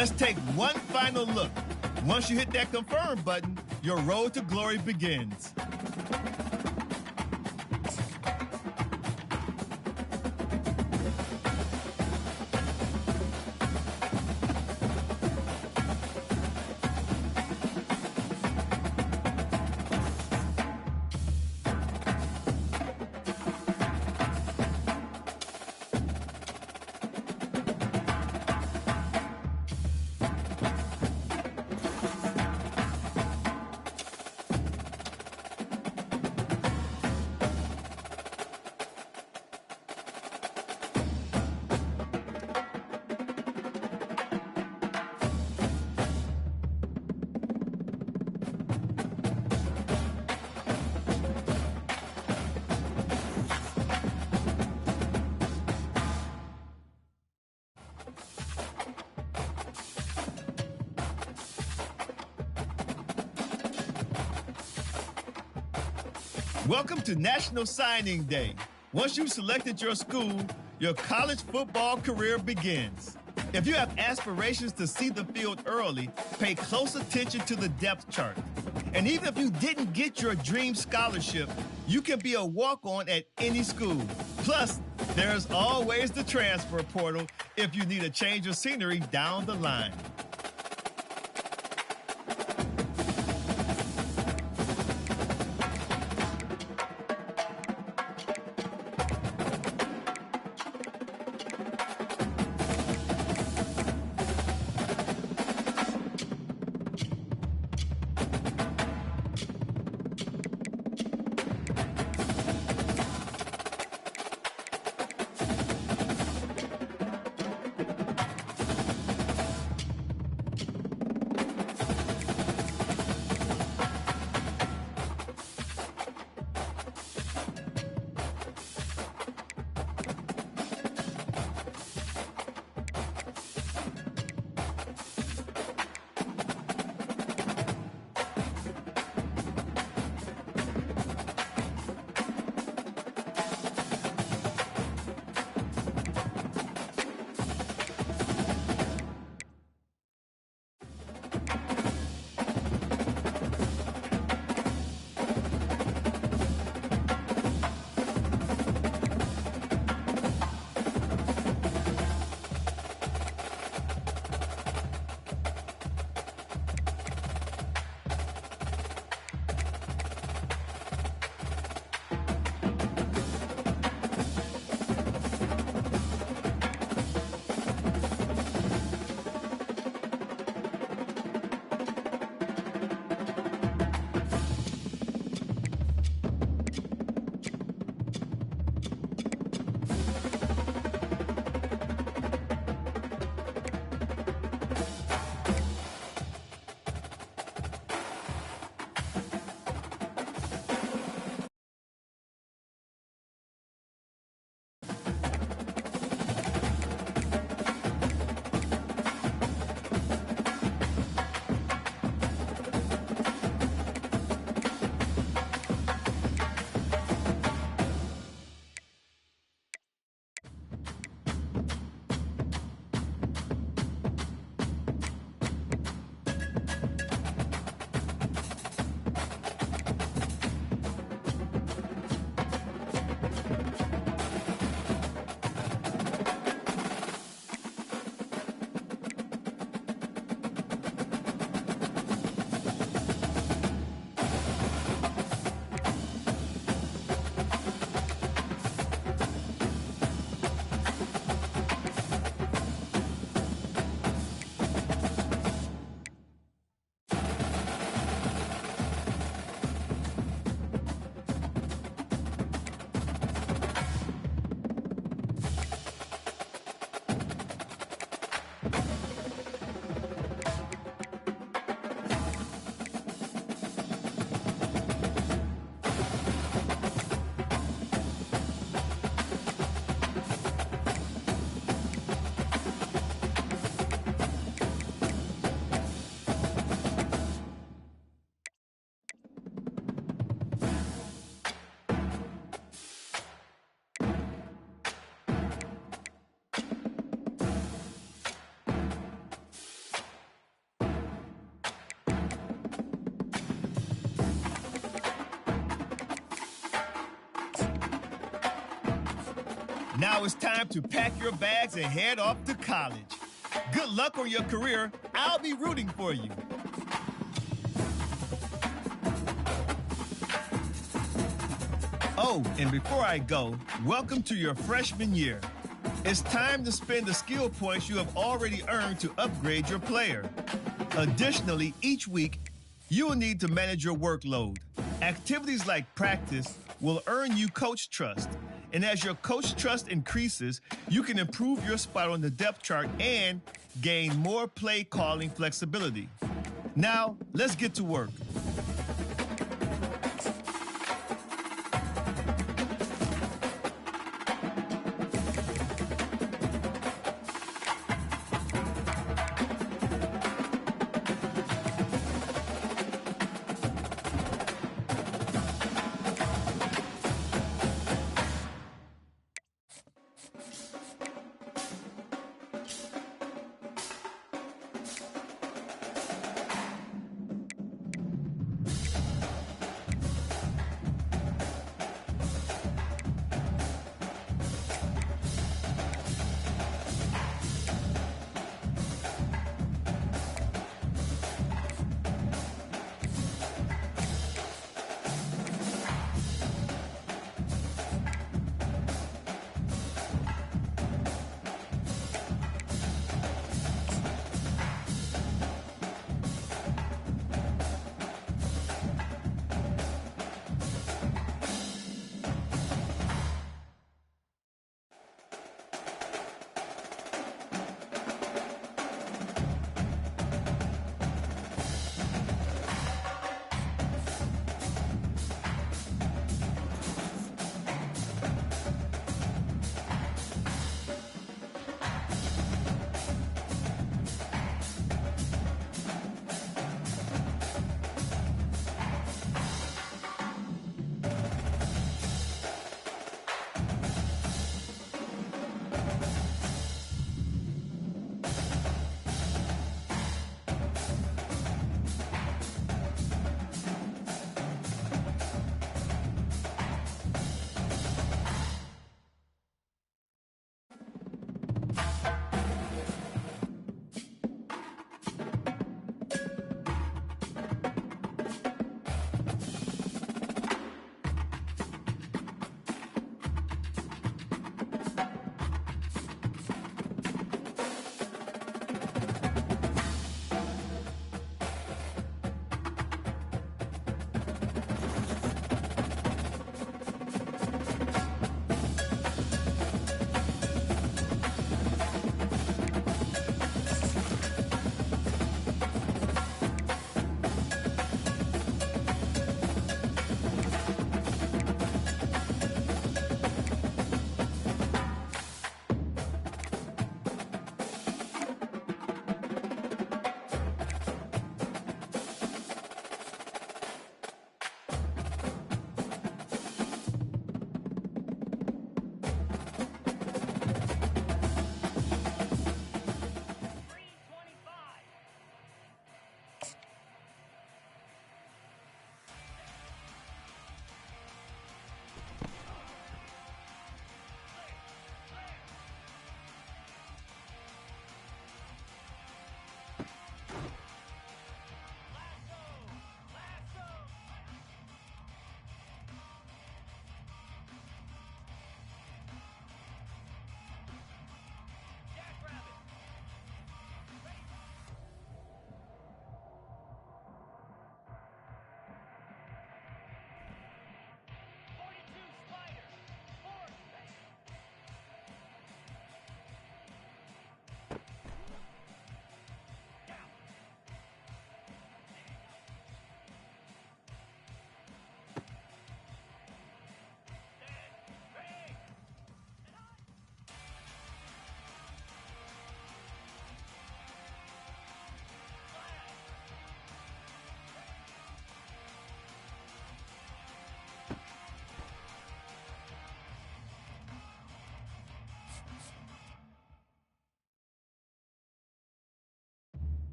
Let's take one final look. Once you hit that confirm button, your road to glory begins. Welcome to National Signing Day. Once you've selected your school, your college football career begins. If you have aspirations to see the field early, pay close attention to the depth chart. And even if you didn't get your dream scholarship, you can be a walk-on at any school. Plus, there's always the transfer portal if you need a change of scenery down the line. Now it's time to pack your bags and head off to college. Good luck on your career. I'll be rooting for you. Oh, and before I go, welcome to your freshman year. It's time to spend the skill points you have already earned to upgrade your player. Additionally, each week, you will need to manage your workload. Activities like practice will earn you coach trust. And as your coach trust increases, you can improve your spot on the depth chart and gain more play calling flexibility. Now, let's get to work.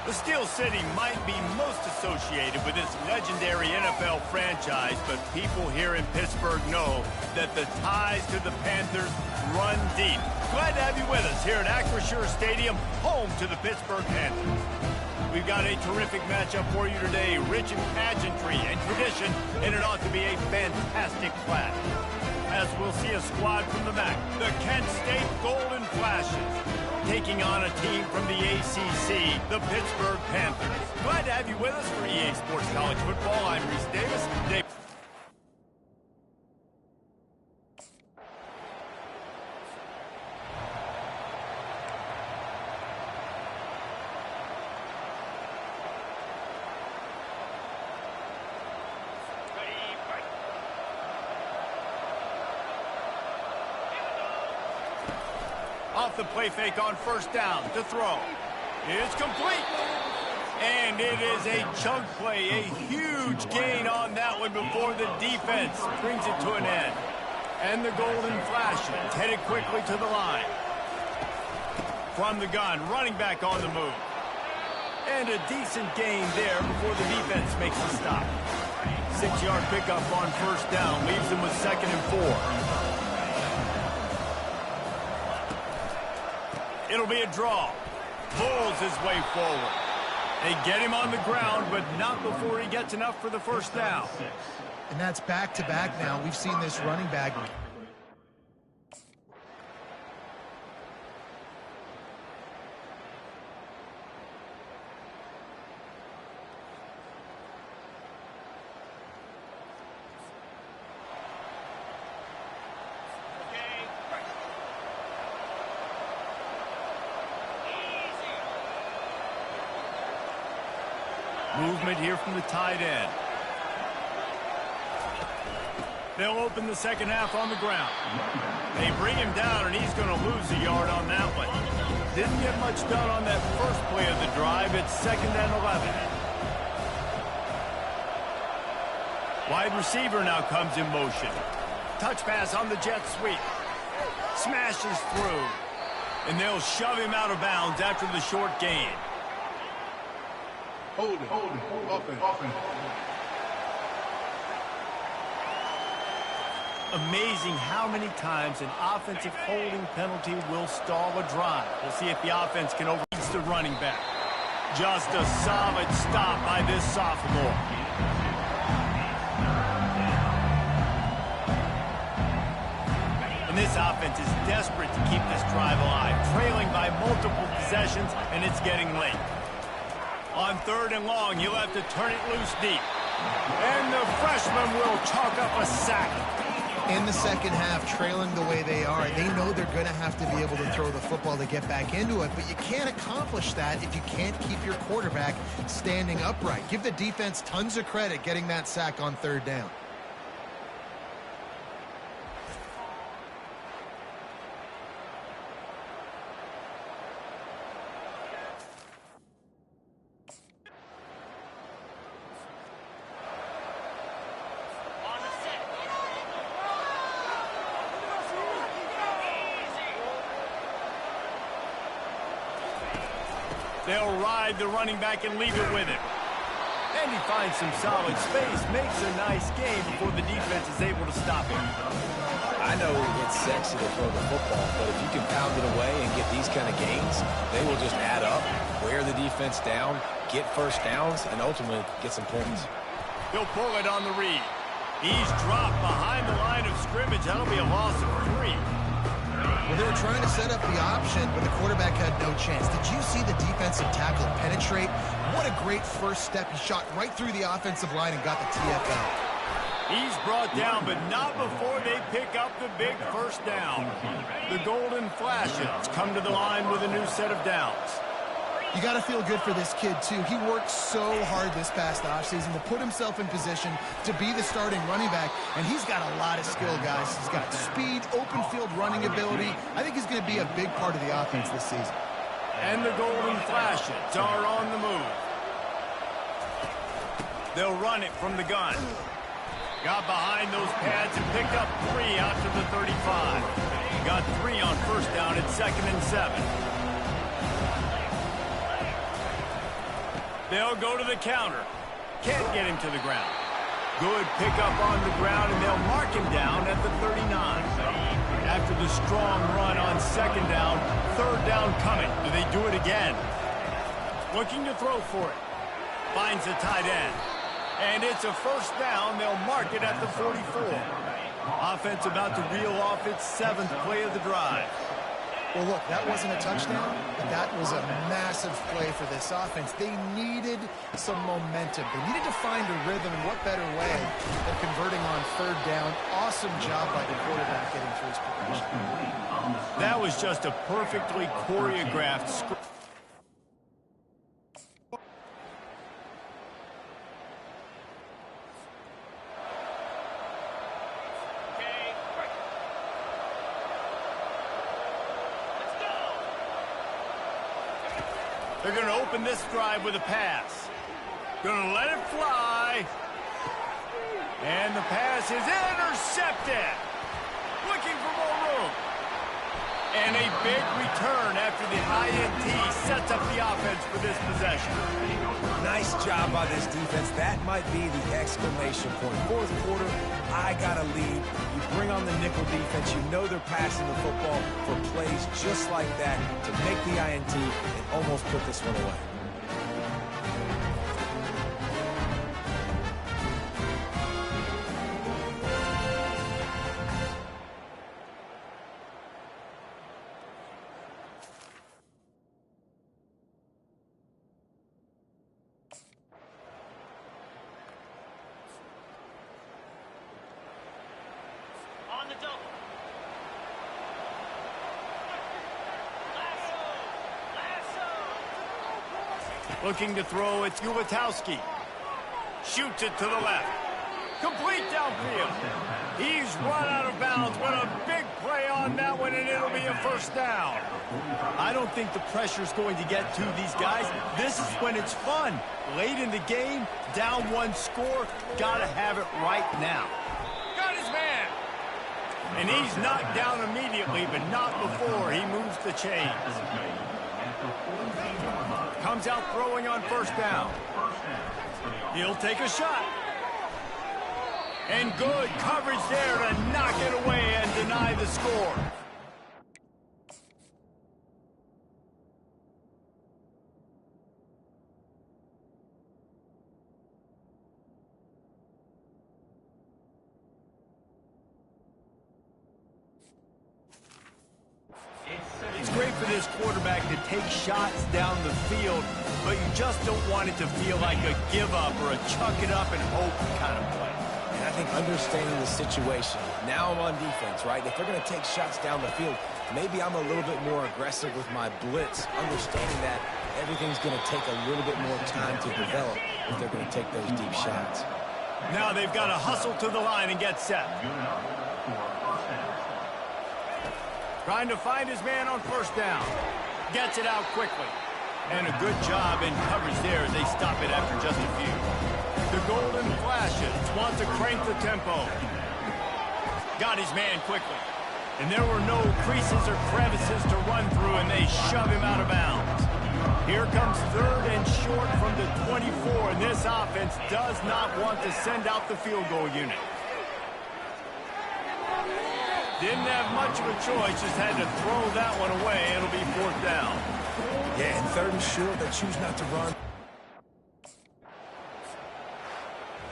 The Steel City might be most associated with this legendary NFL franchise, but people here in Pittsburgh know that the ties to the Panthers run deep. Glad to have you with us here at Acrisure Stadium, home to the Pittsburgh Panthers. We've got a terrific matchup for you today, rich in pageantry and tradition, and it ought to be a fantastic clash. As we'll see a squad from the MAC, the Kent State Golden Flashes, taking on a team from the ACC, the Pittsburgh Panthers. Glad to have you with us for EA Sports College Football. I'm Reese Davis. Off the play fake on first down to throw. It's complete. And it is a chunk play, a huge gain on that one before the defense brings it to an end. And the Golden Flashes headed quickly to the line. From the gun, running back on the move. And a decent gain there before the defense makes the stop. 6-yard pickup on first down leaves them with 2nd and 4. It'll be a draw. Pulls his way forward. They get him on the ground, but not before he gets enough for the first down. And that's back-to-back now. We've seen this running back. Movement here from the tight end. They'll open the second half on the ground. They bring him down, and he's going to lose a yard on that one. Didn't get much done on that first play of the drive. It's 2nd and 11. Wide receiver now comes in motion. Touch pass on the jet sweep. Smashes through. And they'll shove him out of bounds after the short gain. Hold it. Offense. Amazing how many times an offensive holding penalty will stall a drive. We'll see if the offense can overreach the running back. Just a solid stop by this sophomore. And this offense is desperate to keep this drive alive, trailing by multiple possessions, and it's getting late. On 3rd and long, he'll have to turn it loose deep. And the freshman will chalk up a sack. In the second half, trailing the way they are, they know they're going to have to be able to throw the football to get back into it, but you can't accomplish that if you can't keep your quarterback standing upright. Give the defense tons of credit getting that sack on 3rd down. They'll ride the running back and leave it with him. And he finds some solid space, makes a nice game before the defense is able to stop him. I know it's sexy to throw the football, but if you can pound it away and get these kind of gains, they will just add up, wear the defense down, get first downs, and ultimately get some points. He'll pull it on the read. He's dropped behind the line of scrimmage. That'll be a loss of 3. Well, they were trying to set up the option, but the quarterback had no chance. Did you see the defensive tackle penetrate? What a great first step. He shot right through the offensive line and got the TFL. He's brought down, but not before they pick up the big first down. The Golden Flashes come to the line with a new set of downs. You got to feel good for this kid, too. He worked so hard this past offseason to put himself in position to be the starting running back, and he's got a lot of skill, guys. He's got speed, open field running ability. I think he's going to be a big part of the offense this season. And the Golden Flashes are on the move. They'll run it from the gun. Got behind those pads and picked up 3 out to the 35. Got 3 on first down at 2nd and 7. They'll go to the counter. Can't get him to the ground. Good pickup on the ground, and they'll mark him down at the 39. After the strong run on second down, third down coming. Do they do it again? Looking to throw for it. Finds the tight end. And it's a first down. They'll mark it at the 44. Offense about to reel off its 7th play of the drive. Well, look, that wasn't a touchdown, but that was a massive play for this offense. They needed some momentum. They needed to find a rhythm, and what better way than converting on third down. Awesome job by the quarterback getting through his progression. That was just a perfectly choreographed script. They're going to open this drive with a pass. Going to let it fly. And the pass is intercepted. Looking for more room. And a big return after the INT sets up the offense for this possession. Nice job by this defense. That might be the exclamation point. Fourth quarter, I got a lead. You bring on the nickel defense. You know they're passing the football for plays just like that to make the INT and almost put this one away. Looking to throw, it's Ulatowski. Shoots it to the left. Complete downfield. He's run out of bounds. What a big play on that one, and it'll be a first down. I don't think the pressure's going to get to these guys. This is when it's fun. Late in the game, down one score, gotta have it right now. Got his man. And he's knocked down immediately, but not before he moves the chains. Comes out throwing on first down. He'll take a shot. And good coverage there to knock it away and deny the score. It's great for this quarterback to take shots down the field, but you just don't want it to feel like a give-up or a chuck-it-up and hope kind of play. And I think understanding the situation, now I'm on defense, right? If they're going to take shots down the field, maybe I'm a little bit more aggressive with my blitz, understanding that everything's going to take a little bit more time to develop if they're going to take those deep shots. Now they've got to hustle to the line and get set. Trying to find his man on first down. Gets it out quickly. And a good job in coverage there as they stop it after just a few. The golden flashes want to crank the tempo. Got his man quickly. And there were no creases or crevices to run through, and they shove him out of bounds. Here comes third and short from the 24, and this offense does not want to send out the field goal unit. Didn't have much of a choice, just had to throw that one away. It'll be fourth down. Yeah, and third and short, they choose not to run.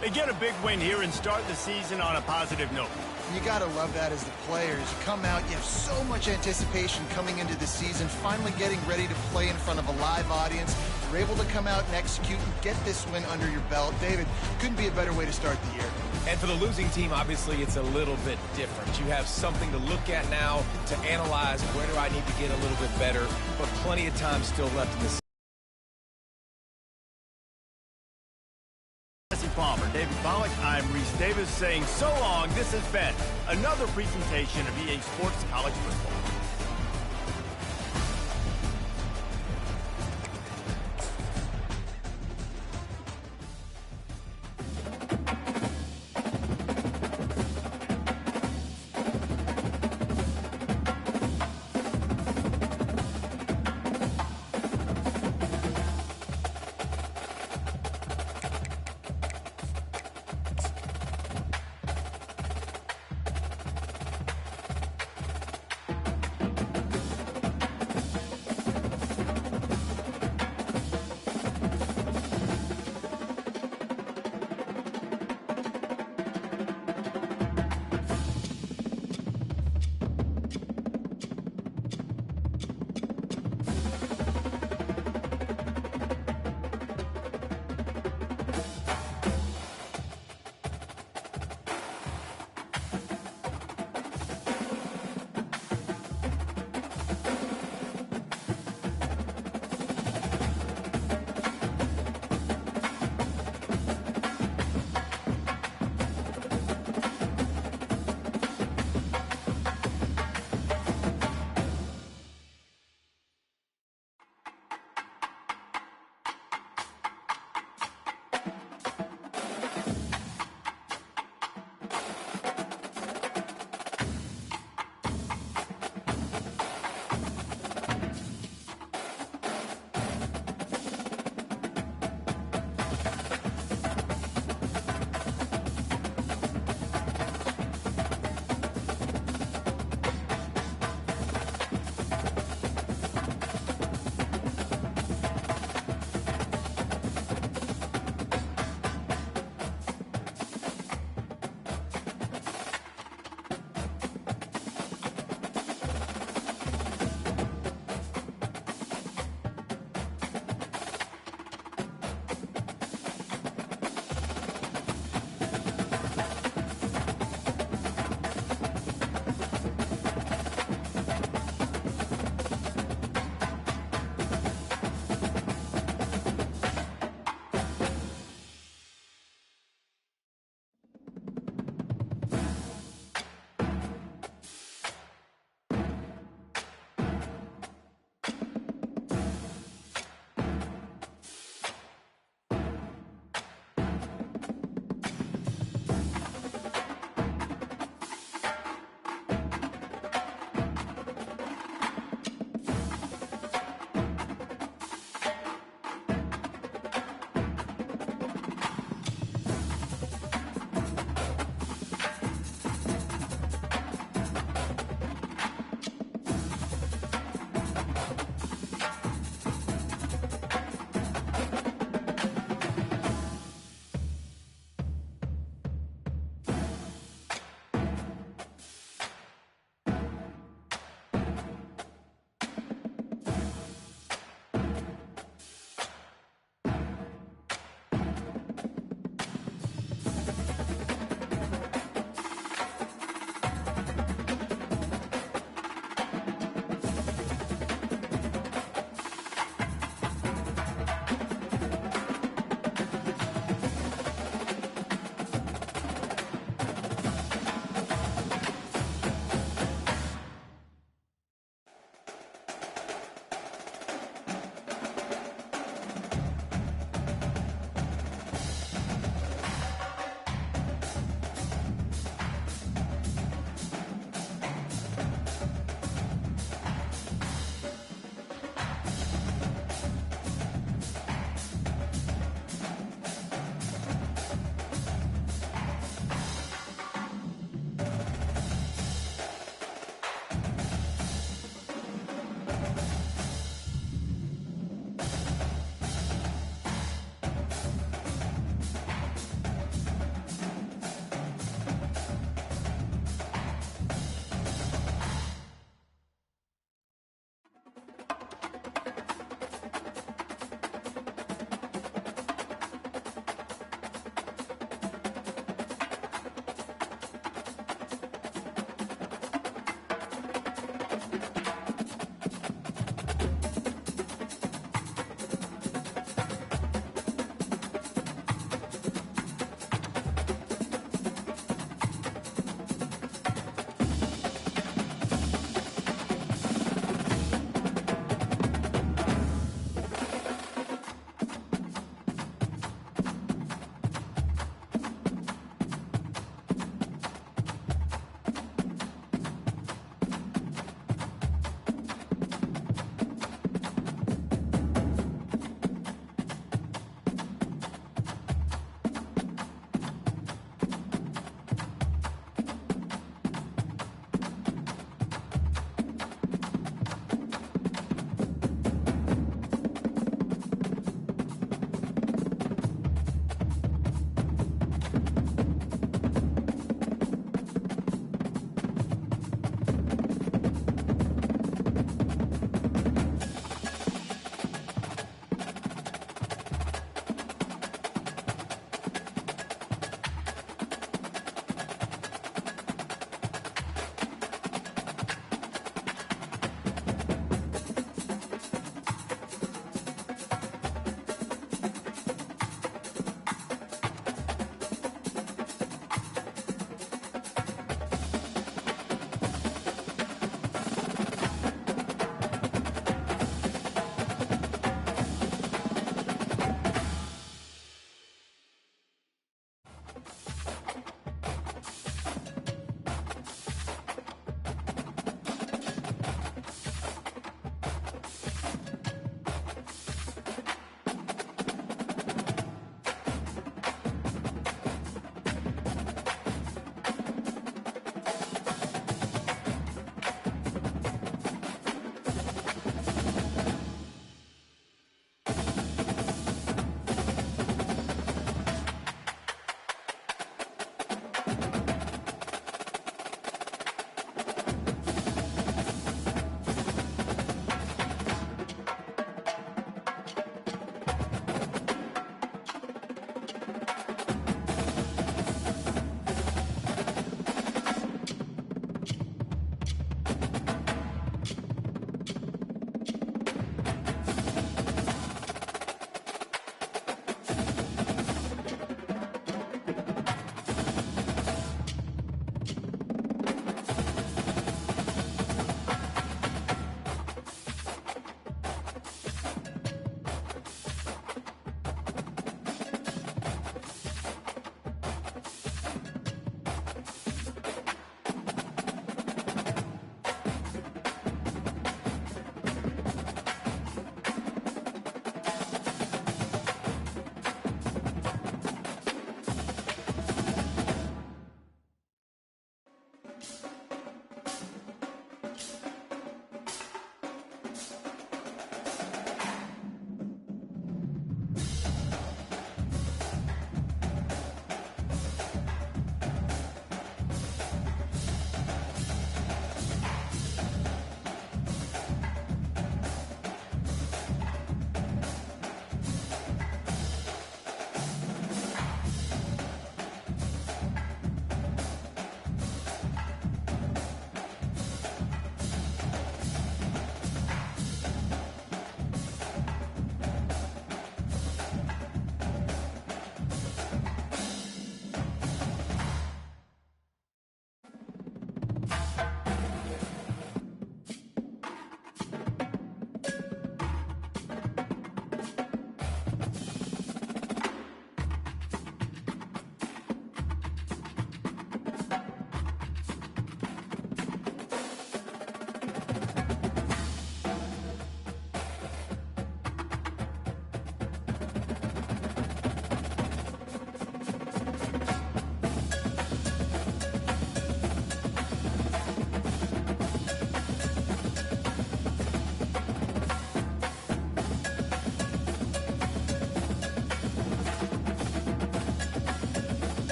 They get a big win here and start the season on a positive note. You got to love that as the players. You come out, you have so much anticipation coming into the season, finally getting ready to play in front of a live audience. You're able to come out and execute and get this win under your belt. David, couldn't be a better way to start the year. And for the losing team, obviously, it's a little bit different. You have something to look at now to analyze where do I need to get a little bit better, but plenty of time still left in the season. Palmer, David Baaaack, I'm Reese Davis saying so long. This has been another presentation of EA Sports College Football.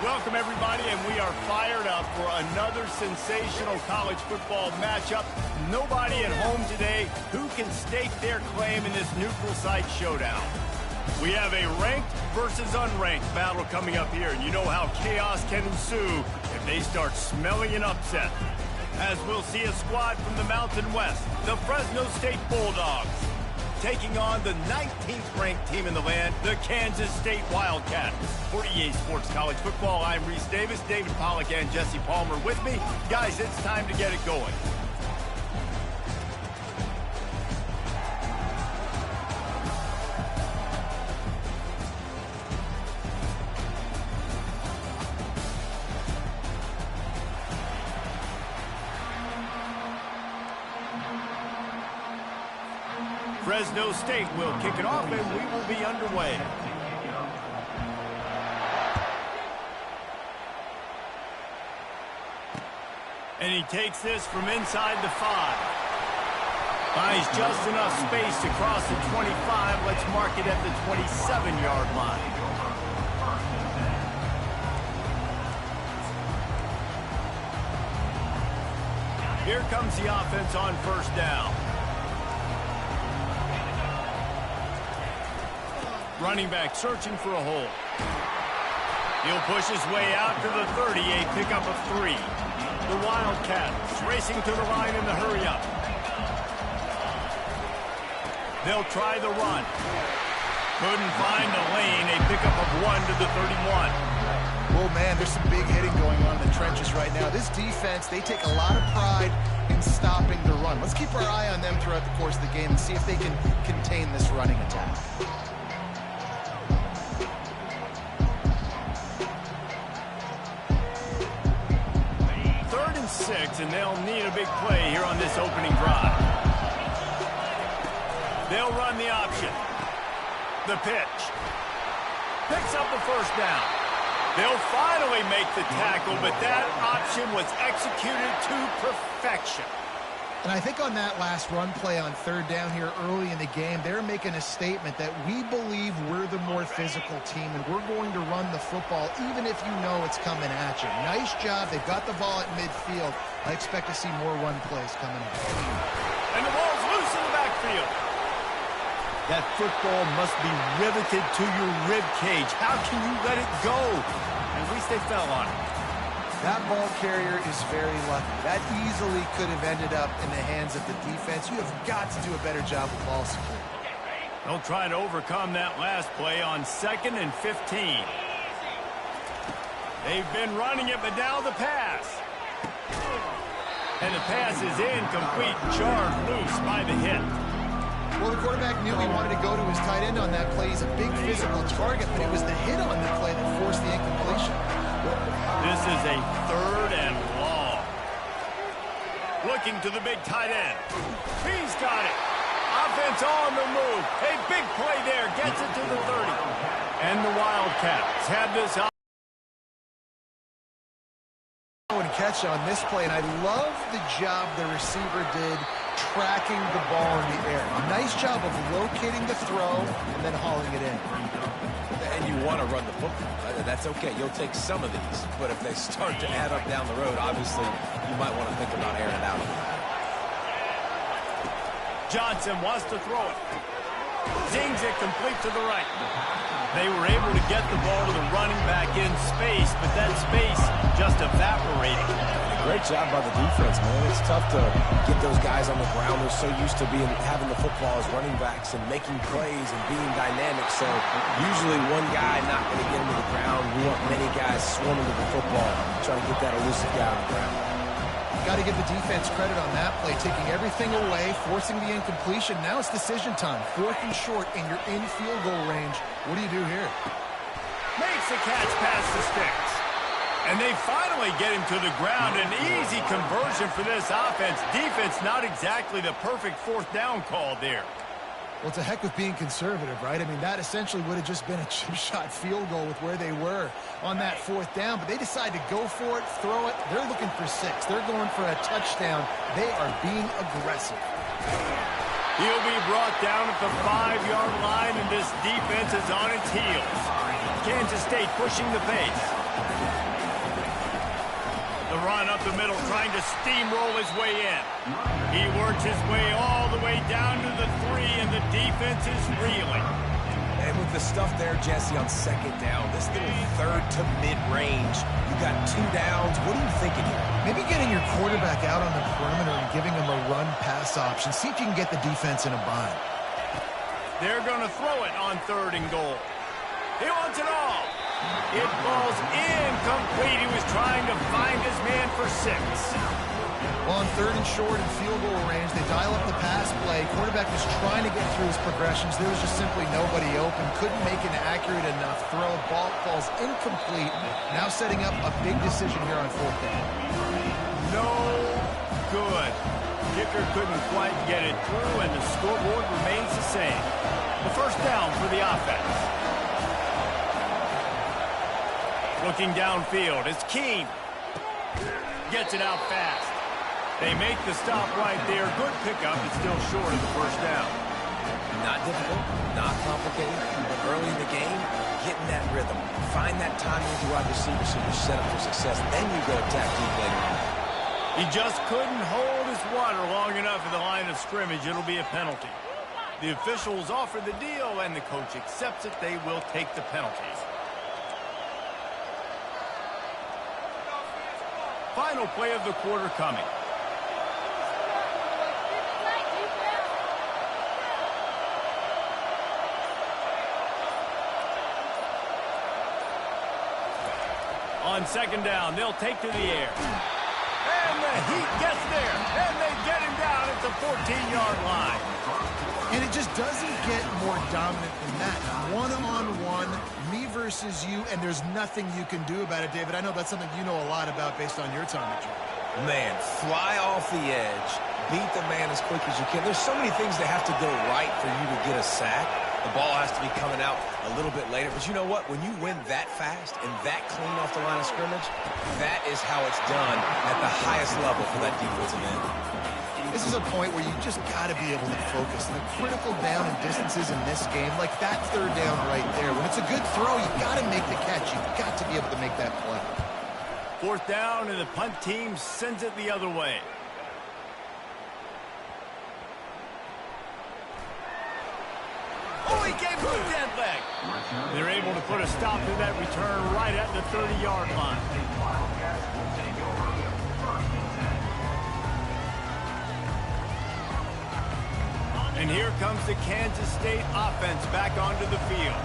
Welcome, everybody, and we are fired up for another sensational college football matchup. Nobody at home today who can stake their claim in this neutral site showdown. We have a ranked versus unranked battle coming up here, and you know how chaos can ensue if they start smelling an upset. As we'll see a squad from the Mountain West, the Fresno State Bulldogs, taking on the 19th ranked team in the land, the Kansas State Wildcats. For EA Sports College Football, I'm Reese Davis, David Pollack and Jesse Palmer with me. Guys, it's time to get it going. Fresno State will kick it off, and we will be underway. And he takes this from inside the 5. Finds just enough space to cross the 25. Let's mark it at the 27-yard line. Here comes the offense on first down. Running back searching for a hole. He'll push his way out to the 30, a pickup of 3. The Wildcats racing to the line in the hurry-up. They'll try the run. Couldn't find the lane, a pickup of 1 to the 31. Oh, man, there's some big hitting going on in the trenches right now. This defense, they take a lot of pride in stopping the run. Let's keep our eye on them throughout the course of the game and see if they can contain this running attack. 6, and they'll need a big play here on this opening drive. They'll run the option. The pitch. Picks up the first down. They'll finally make the tackle, but that option was executed to perfection. And I think on that last run play on third down here early in the game, they're making a statement that we believe we're the more physical team and we're going to run the football even if you know it's coming at you. Nice job. They've got the ball at midfield. I expect to see more run plays coming up. And the ball's loose in the backfield. That football must be riveted to your rib cage. How can you let it go? At least they fell on it. That ball carrier is very lucky. That easily could have ended up in the hands of the defense. You have got to do a better job with ball security. They'll try to overcome that last play on 2nd and 15. They've been running it, but now the pass. And the pass is incomplete, jarred loose by the hit. Well, the quarterback knew he wanted to go to his tight end on that play. He's a big physical target, but it was the hit on the play that forced the incompletion. This is a 3rd and long. Looking to the big tight end. He's got it. Offense on the move. A big play there. Gets it to the 30. And the Wildcats have this out. And catch on this play, and I love the job the receiver did tracking the ball in the air. Nice job of locating the throw and then hauling it in. And you want to run the football. That's okay. You'll take some of these. But if they start to add up down the road, obviously, you might want to think about airing it out. Johnson wants to throw it. Zings it complete to the right. They were able to get the ball to the running back in space, but that space just evaporated. Great job by the defense, man. It's tough to get those guys on the ground. They're so used to having the football as running backs and making plays and being dynamic. So usually one guy not going to get into the ground. We want many guys swarming to the football, trying to get that elusive guy on the ground. Got to give the defense credit on that play, taking everything away, forcing the incompletion. Now it's decision time. 4th and short, and you're in field goal range. What do you do here? Makes the catch past the sticks. And they finally get him to the ground. An easy conversion for this offense. Defense not exactly the perfect 4th down call there. Well, it's a heck with being conservative, right? I mean, that essentially would have just been a chip shot field goal with where they were on that 4th down. But they decide to go for it, throw it. They're looking for 6. They're going for a touchdown. They are being aggressive. He'll be brought down at the 5-yard line, and this defense is on its heels. Kansas State pushing the pace. The run up the middle, trying to steamroll his way in. He works his way all the way down to the 3, and the defense is reeling. And with the stuff there, Jesse, on second down, this little third to mid-range, you got 2 downs. What are you thinking here? Maybe getting your quarterback out on the perimeter and giving him a run-pass option. See if you can get the defense in a bind. They're going to throw it on 3rd and goal. He wants it all. It falls incomplete. He was trying to find his man for 6. Well, on 3rd and short and field goal range, they dial up the pass play. Quarterback was trying to get through his progressions. There was just simply nobody open. Couldn't make an accurate enough throw. Ball falls incomplete. Now setting up a big decision here on 4th down. No good. Kicker couldn't quite get it through, and the scoreboard remains the same. The 1st down for the offense. Looking downfield, it's Keene. Gets it out fast. They make the stop right there. Good pickup. It's still short of the 1st down. Not difficult, not complicated, but early in the game, getting that rhythm. Find that timing with your wide receiver so you're set up for success. Then you go attack deep later on. He just couldn't hold his water long enough at the line of scrimmage. It'll be a penalty. The officials offer the deal, and the coach accepts it. They will take the penalties. Final play of the quarter coming. On 2nd down, they'll take to the air. And the Heat gets there, and they get him down at the 14-yard line. And it just doesn't get more dominant than that. One-on-one, me versus you, and there's nothing you can do about it, David. I know that's something you know a lot about based on your time at Georgia. Man, fly off the edge, beat the man as quick as you can. There's so many things that have to go right for you to get a sack. The ball has to be coming out a little bit later. But you know what? When you win that fast and that clean off the line of scrimmage, that is how it's done at the highest level for that defensive end. This is a point where you just got to be able to focus. The critical down and distances in this game, like that 3rd down right there. When it's a good throw, you got to make the catch. You've got to be able to make that play. 4th down, and the punt team sends it the other way. Oh, he gave him a dead leg. They're able to put a stop to that return right at the 30-yard line. And here comes the Kansas State offense back onto the field.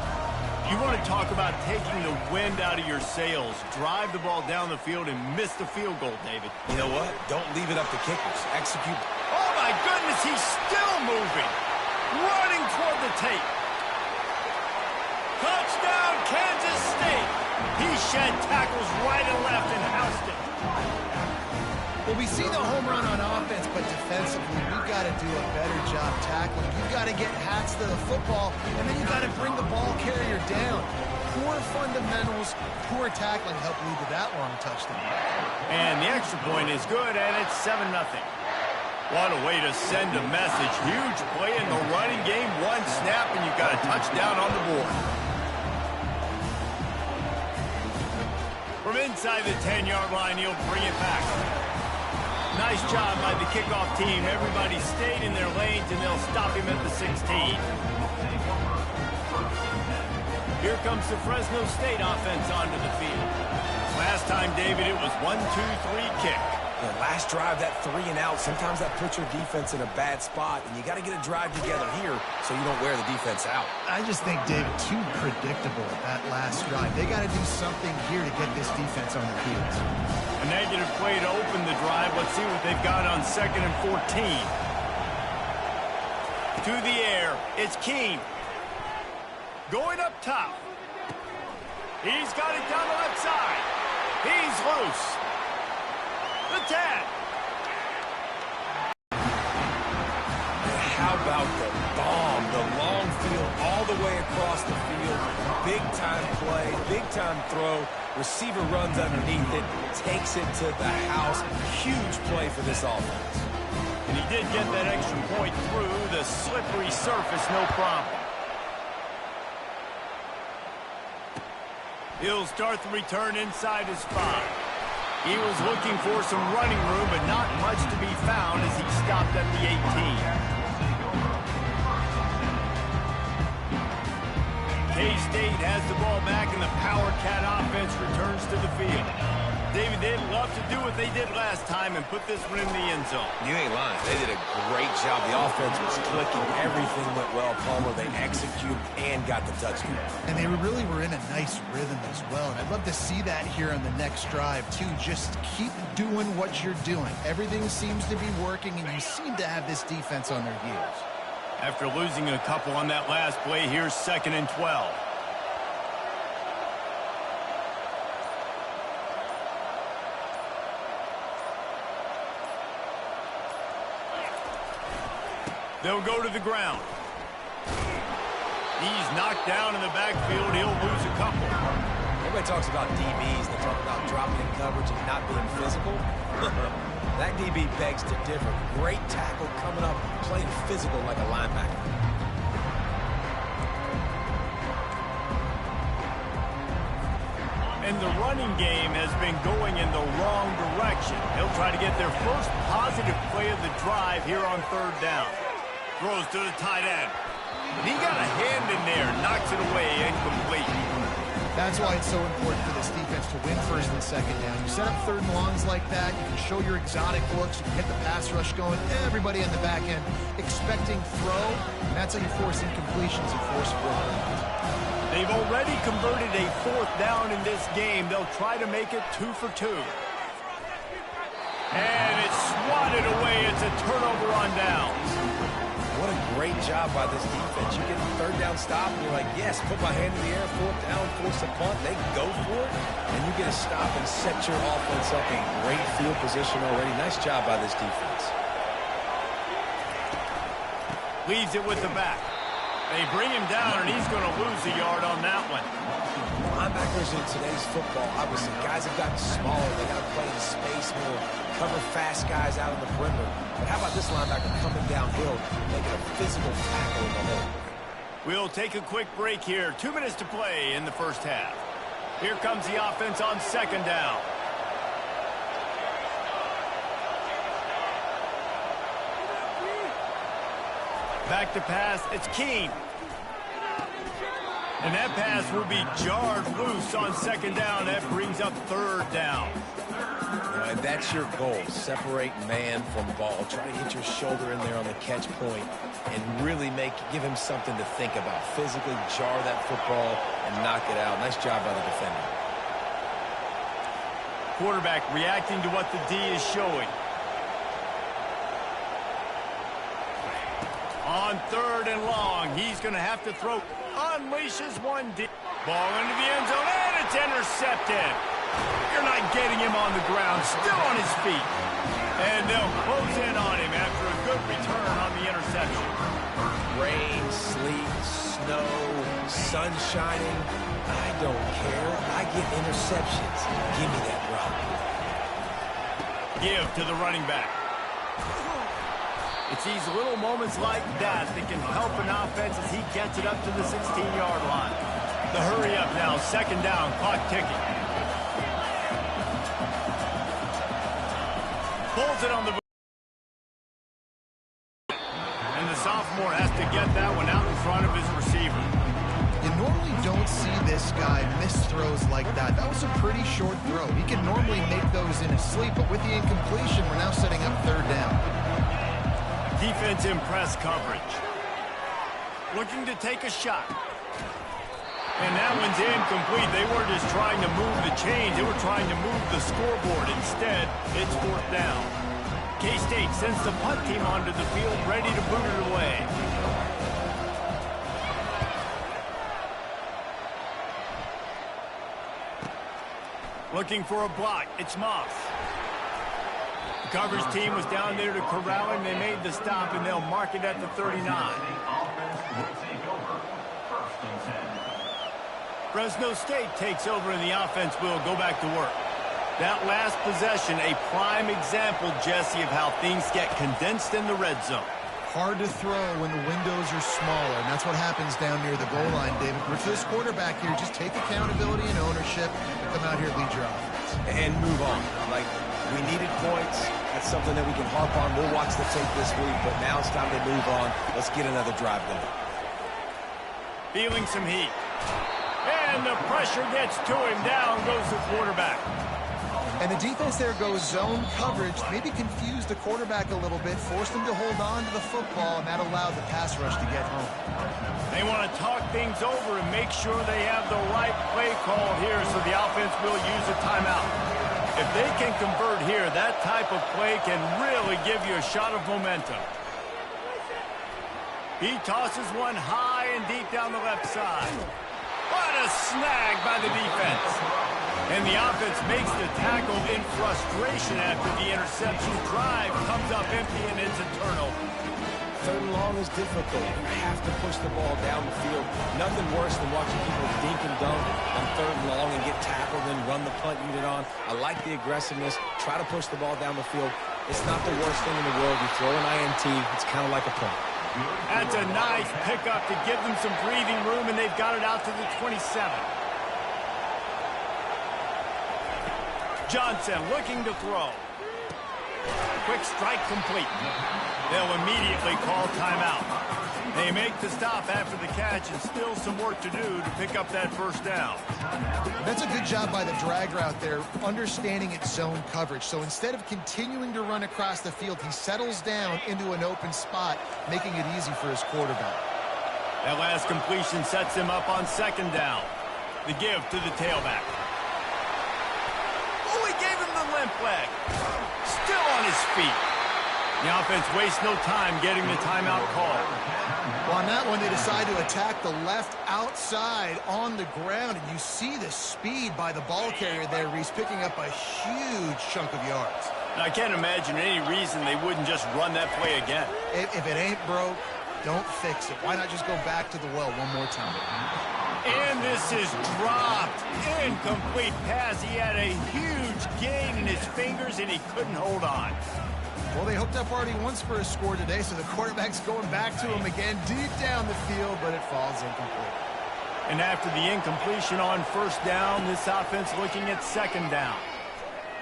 You want to talk about taking the wind out of your sails. Drive the ball down the field and miss the field goal, David. You know what? Don't leave it up to kickers. Execute. Oh, my goodness, he's still moving. Running toward the tape. Touchdown, Kansas State. He shed tackles right and left and housed it. Well, we see the home run on offense, but defensively, we've got to do a better job tackling. You've got to get hats to the football, and then you've got to bring the ball carrier down. Poor fundamentals, poor tackling helped lead to that long touchdown. And the extra point is good, and it's 7-0. What a way to send a message. Huge play in the running game. One snap, and you've got a touchdown on the board. From inside the 10-yard line, he'll bring it back. Nice job by the kickoff team. Everybody stayed in their lanes, and they'll stop him at the 16. Here comes the Fresno State offense onto the field. Last time, David, it was 1-2-3 kick. The last drive, that 3 and out, sometimes that puts your defense in a bad spot, and you got to get a drive together here so you don't wear the defense out. I just think, David, too predictable at that last drive. They got to do something here to get this defense on their heels. A negative play to open the drive. Let's see what they've got on 2nd and 14. To the air, it's Keene. Going up top. He's got it down the left side. He's loose. The 10. And how about the bomb, the long field all the way across the field. Big-time play, big-time throw. Receiver runs underneath it, takes it to the house. Huge play for this offense. And he did get that extra point through the slippery surface, no problem. He'll start the return inside his 5. He was looking for some running room, but not much to be found as he stopped at the 18. K-State has the ball back, and the Power Cat offense returns to the field. David, they'd love to do what they did last time and put this one in the end zone. You ain't lying. They did a great job. The offense was clicking. Everything went well, Palmer. They executed and got the touchdown. And they really were in a nice rhythm as well. And I'd love to see that here on the next drive, too. Just keep doing what you're doing. Everything seems to be working, and you seem to have this defense on their heels. After losing a couple on that last play, here's 2nd and 12. They'll go to the ground. He's knocked down in the backfield. He'll lose a couple. Everybody talks about DBs. They talk about dropping in coverage and not being physical. That DB begs to differ. Great tackle coming up, playing physical like a linebacker. And the running game has been going in the wrong direction. He'll try to get their first positive play of the drive here on 3rd down. Throws to the tight end. He got a hand in there, knocks it away, incomplete. That's why it's so important for this defense to win 1st and 2nd down. You set up 3rd and longs like that, you can show your exotic looks, you can get the pass rush going, everybody on the back end expecting throw, and that's how you force incompletions and force 4th downs. They've already converted a 4th down in this game. They'll try to make it 2 for 2. And it's swatted away. It's a turnover on downs. What a great job by this defense. You get the 3rd down stop, and you're like, yes, put my hand in the air, 4th down, force a punt. They go for it, and you get a stop and set your offense up in great field position already. Nice job by this defense. Leaves it with the back. They bring him down, and he's going to lose a yard on that one. Linebackers in today's football, obviously, guys have gotten smaller. They got to play in space more, cover fast guys out on the perimeter. But how about this linebacker coming downhill, making a physical tackle in the hole? We'll take a quick break here. 2 minutes to play in the 1st half. Here comes the offense on 2nd down. Back to pass, it's Keene. And that pass will be jarred loose on 2nd down. That brings up 3rd down. And that's your goal. Separate man from ball. Try to get your shoulder in there on the catch point and really give him something to think about. Physically jar that football and knock it out. Nice job by the defender. Quarterback reacting to what the D is showing. On 3rd and long, he's going to have to throw. Unleashes one deep. Ball into the end zone, and it's intercepted. You're not getting him on the ground, still on his feet. And they'll close in on him after a good return on the interception. Rain, sleet, snow, sun shining. I don't care. I get interceptions. Give me that rock. Give to the running back. It's these little moments like that that can help an offense as he gets it up to the 16-yard line. The hurry up now, 2nd down, clock ticking. Pulls it on the... And the sophomore has to get that one out in front of his receiver. You normally don't see this guy miss throws like that. That was a pretty short throw. He can normally make those in his sleep, but with the incompletion, we're now setting up 3rd down. Defense in press coverage. Looking to take a shot. And that one's incomplete. They weren't just trying to move the chains. They were trying to move the scoreboard. Instead, it's 4th down. K-State sends the punt team onto the field, ready to boot it away. Looking for a block. It's Moss. The coverage team was down there to corral him. They made the stop, and they'll mark it at the 39. Fresno State takes over, and the offense will go back to work. That last possession, a prime example, Jesse, of how things get condensed in the red zone. Hard to throw when the windows are smaller, and that's what happens down near the goal line, David. For this quarterback here, just take accountability and ownership and come out here and lead your offense. and move on. Like, we needed points. That's something that we can harp on. We'll watch the tape this week, but now it's time to move on. Let's get another drive going. Feeling some heat. And the pressure gets to him. Down goes the quarterback. And the defense there goes zone coverage, maybe confused the quarterback a little bit, forced him to hold on to the football, and that allowed the pass rush to get home. They want to talk things over and make sure they have the right play call here, so the offense will use a timeout. If they can convert here, that type of play can really give you a shot of momentum. He tosses one high and deep down the left side. What a snag by the defense. And the offense makes the tackle in frustration after the interception. Drive comes up empty, and it's a turnover. Third and long is difficult. You have to push the ball down the field. Nothing worse than watching people dink and dunk on third and long and get tackled and run the punt unit on. I like the aggressiveness. Try to push the ball down the field. It's not the worst thing in the world. You throw an INT, it's kind of like a punt. That's a nice pickup to give them some breathing room, and they've got it out to the 27. Johnson looking to throw. Quick strike complete. They'll immediately call timeout. They make the stop after the catch, and still some work to do to pick up that first down. That's a good job by the drag route there, understanding its zone coverage. So instead of continuing to run across the field, he settles down into an open spot, making it easy for his quarterback. That last completion sets him up on second down. The give to the tailback. Oh, he gave him the limp leg. Still on his feet. The offense wastes no time getting the timeout call. Well, on that one, they decide to attack the left outside on the ground, and you see the speed by the ball carrier there, Reese, picking up a huge chunk of yards. I can't imagine any reason they wouldn't just run that play again. If it ain't broke, don't fix it. Why not just go back to the well one more time? And this is dropped. Incomplete pass. He had a huge gain in his fingers, and he couldn't hold on. Well, they hooked up already once for a score today, so the quarterback's going back to him again deep down the field, but it falls incomplete. And after the incompletion on first down, this offense looking at second down.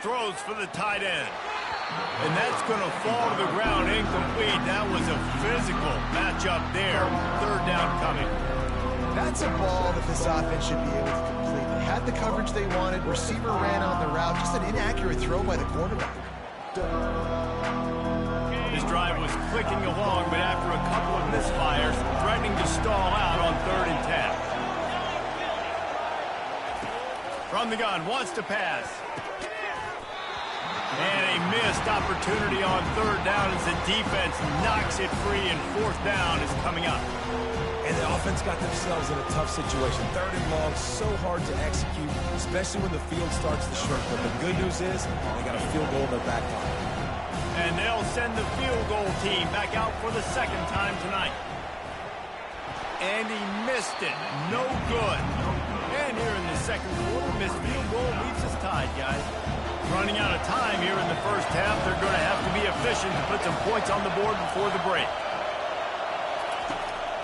Throws for the tight end. And that's going to fall to the ground incomplete. That was a physical matchup there. Third down coming. That's a ball that this offense should be able to complete. They had the coverage they wanted. Receiver ran on the route. Just an inaccurate throw by the quarterback. This drive was clicking along, but after a couple of misfires, threatening to stall out on 3rd and 10. From the gun, wants to pass. And a missed opportunity on 3rd down as the defense knocks it free, and 4th down is coming up. And the offense got themselves in a tough situation. 3rd and long, so hard to execute, especially when the field starts to shrink. But the good news is they got a field goal in their back pocket. And they'll send the field goal team back out for the 2nd time tonight. And he missed it. No good. And here in the 2nd quarter, missed field goal leaves us tied, guys. Running out of time here in the first half. They're going to have to be efficient to put some points on the board before the break.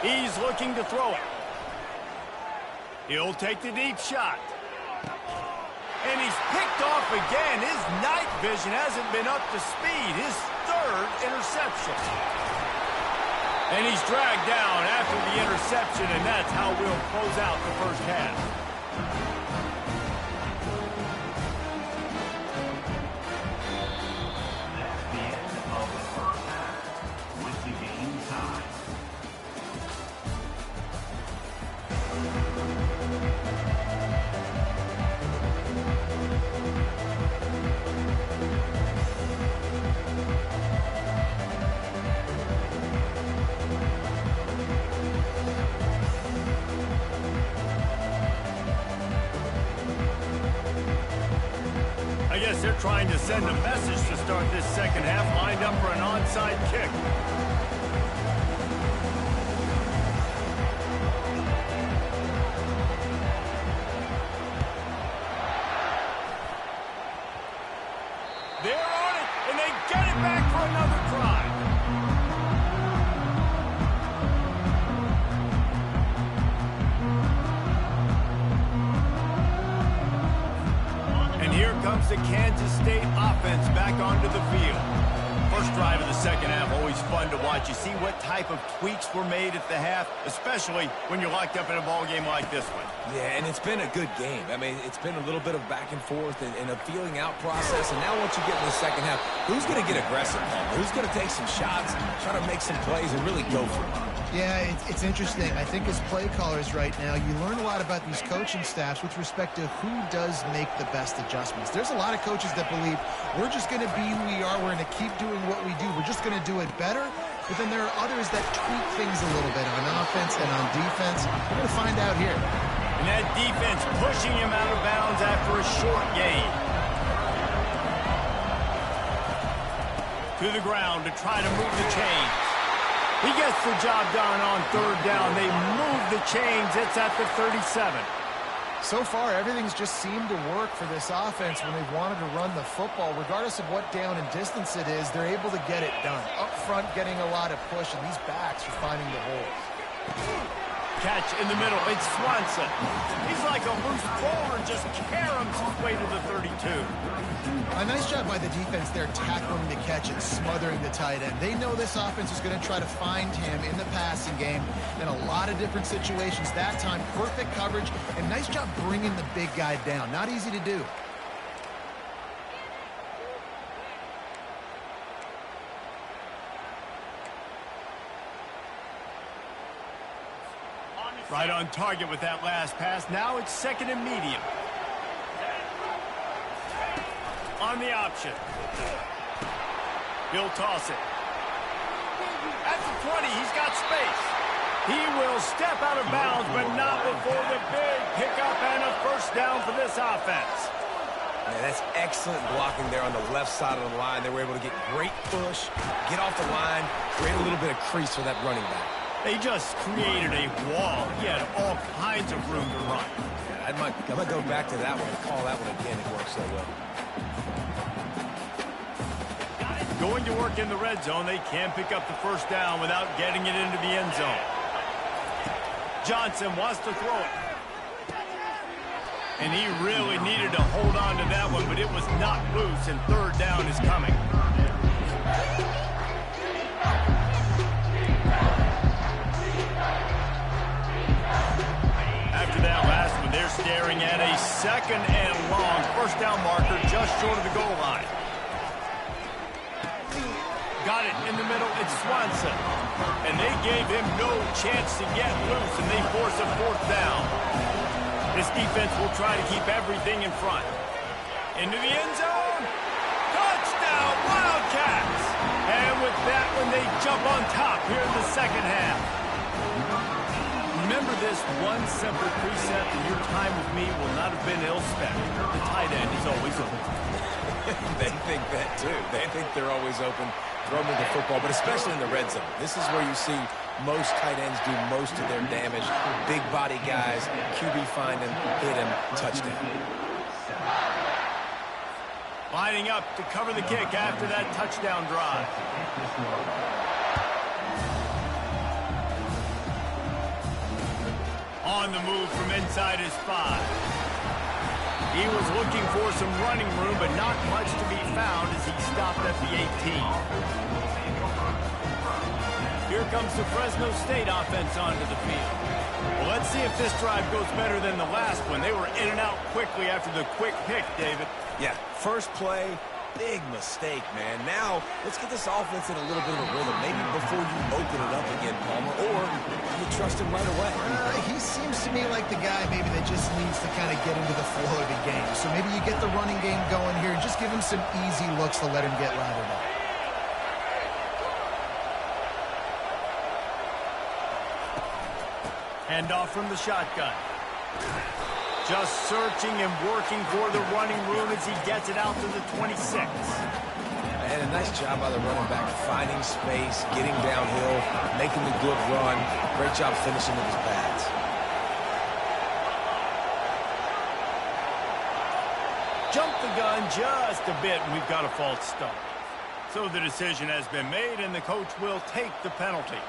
He's looking to throw it. He'll take the deep shot. And he's picked off again. His night vision hasn't been up to speed. His 3rd interception. And he's dragged down after the interception, and that's how we'll close out the first half. They're trying to send a message to start this 2nd half, lined up for an onside kick. They're on it, and they get it back for another try. And here comes moves the Kansas State offense back onto the field. First drive of the second half, always fun to watch. You see what type of tweaks were made at the half, especially when you're locked up in a ball game like this one. Yeah, and it's been a good game. I mean, it's been a little bit of back and forth and a feeling out process. And now once you get in the second half, who's going to get aggressive, Palmer? Who's going to take some shots, try to make some plays, and really go for it? Yeah, it's interesting. I think as play callers right now, you learn a lot about these coaching staffs with respect to who does make the best adjustments. There's a lot of coaches that believe we're just going to be who we are. We're going to keep doing what we do. We're just going to do it better. But then there are others that tweak things a little bit on offense and on defense. We're going to find out here. And that defense pushing him out of bounds after a short gain. To the ground to try to move the chains. He gets the job done on third down. They move the chains. It's at the 37. So far, everything's just seemed to work for this offense when they've wanted to run the football. Regardless of what down and distance it is, they're able to get it done. Up front, getting a lot of push, and these backs are finding the holes. Catch in the middle. It's Swanson. He's like a loose bowler, just caroms his way to the 32. A nice job by the defense there, tackling the catch and smothering the tight end. They know this offense is going to try to find him in the passing game in a lot of different situations. That time, perfect coverage, and nice job bringing the big guy down. Not easy to do. Right on target with that last pass. Now it's second and medium. On the option. He'll toss it. At the 20, he's got space. He will step out of bounds, but not before the big pickup and a first down for this offense. Yeah, that's excellent blocking there on the left side of the line. They were able to get great push, get off the line, create a little bit of crease for that running back. They just created a wall. He had all kinds of room to run. I might go back to that one and call that one again. It works so well. Going to work in the red zone. They can pick up the first down without getting it into the end zone. Johnson wants to throw it. And he really needed to hold on to that one, but it was knocked loose, and third down is coming. After that last one, they're staring at a second and long first down marker just short of the goal line. Got it in the middle. It's Swanson. And they gave him no chance to get loose, and they force a fourth down. This defense will try to keep everything in front. Into the end zone. Touchdown, Wildcats. And with that one, they jump on top here in the second half. Remember this one simple precept, and your time with me will not have been ill-spent. The tight end is always open. They think that, too. They think they're always open. Throw them the football, but especially in the red zone. This is where you see most tight ends do most of their damage. Big body guys, QB find him, hit him, touchdown. Lining up to cover the kick after that touchdown drive. On the move from inside his 5. He was looking for some running room, but not much to be found as he stopped at the 18. Here comes the Fresno State offense onto the field. Well, let's see if this drive goes better than the last one. They were in and out quickly after the quick pick, David. Yeah, first play, big mistake, man. Now, let's get this offense in a little bit of a rhythm. Maybe before you open it up again, Palmer, or you trust him right away. He seems to me like the guy maybe that just needs to kind of get into the flow of the game. So maybe you get the running game going here and just give him some easy looks to let him get lathered up. Handoff from the shotgun. Just searching and working for the running room as he gets it out to the 26. And a nice job by the running back, finding space, getting downhill, making the good run. Great job finishing with his pads. Jump the gun just a bit, and we've got a false start. So the decision has been made, and the coach will take the penalty.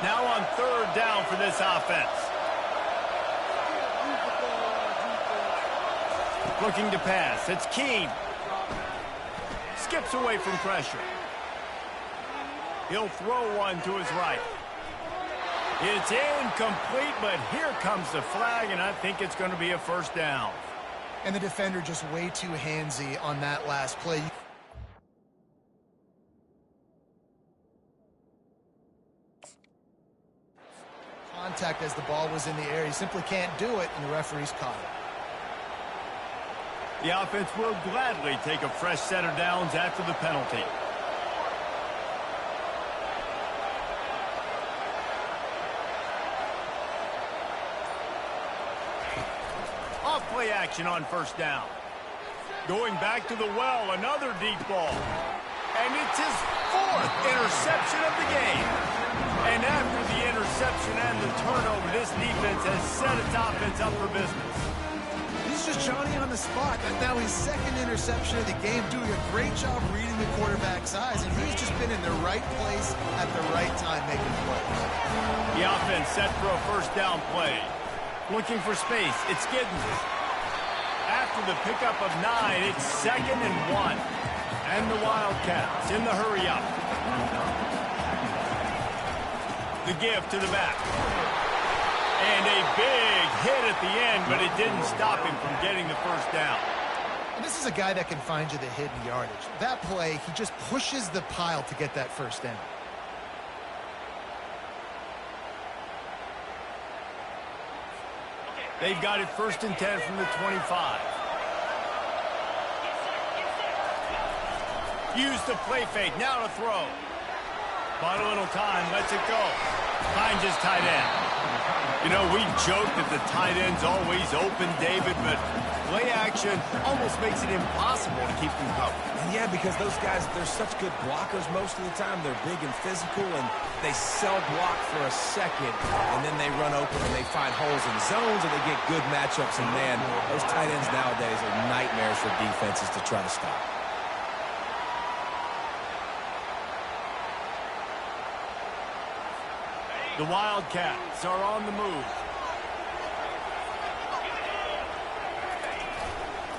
Now on third down for this offense. Looking to pass. It's Keene. Skips away from pressure. He'll throw one to his right. It's incomplete, but here comes the flag, and I think it's going to be a first down. And the defender just way too handsy on that last play. Contact as the ball was in the air. He simply can't do it, and the referee's caught it. The offense will gladly take a fresh set of downs after the penalty. Off-play action on first down. Going back to the well, another deep ball. And it's his 4th interception of the game. And after the interception and the turnover, this defense has set its offense up for business. He's just Johnny on the spot. And now his 2nd interception of the game, doing a great job reading the quarterback's eyes. And he's just been in the right place at the right time making plays. The offense set for a first down play. Looking for space. It's Giddens. After the pickup of 9, it's 2nd and 1. And the Wildcats in the hurry up. The give to the back. And a big hit at the end, but it didn't stop him from getting the first down. And this is a guy that can find you the hidden yardage. That play, he just pushes the pile to get that first down. They've got it 1st and 10 from the 25. Use the play fake. Now to throw. Bought a little time. Lets it go. Finds his tight end. You know, we joke that the tight end's always open, David, but play action almost makes it impossible to keep them covered. Yeah, because those guys, they're such good blockers most of the time. They're big and physical, and they cell block for a second, and then they run open and they find holes in zones, and they get good matchups. And, man, those tight ends nowadays are nightmares for defenses to try to stop. The Wildcats are on the move.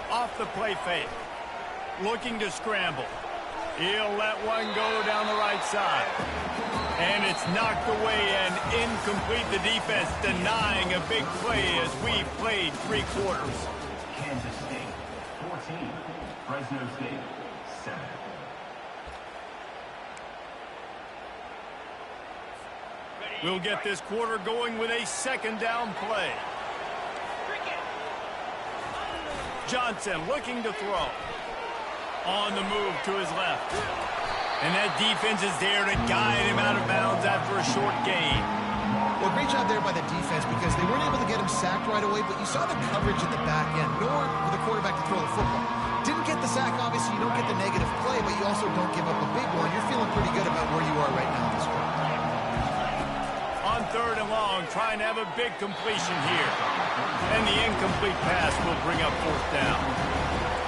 Off the play fake. Looking to scramble. He'll let one go down the right side. And it's knocked away and incomplete. The defense denying a big play as we played 3 quarters. Kansas State, 14. Fresno State, 7. We'll get this quarter going with a 2nd down play. Johnson looking to throw. On the move to his left. And that defense is there to guide him out of bounds after a short gain. Well, great job there by the defense because they weren't able to get him sacked right away, but you saw the coverage at the back end, nor for the quarterback to throw the football. Didn't get the sack, obviously. You don't get the negative play, but you also don't give up a big one. You're feeling pretty good about where you are right now in this one. On 3rd and long, trying to have a big completion here. And the incomplete pass will bring up 4th down.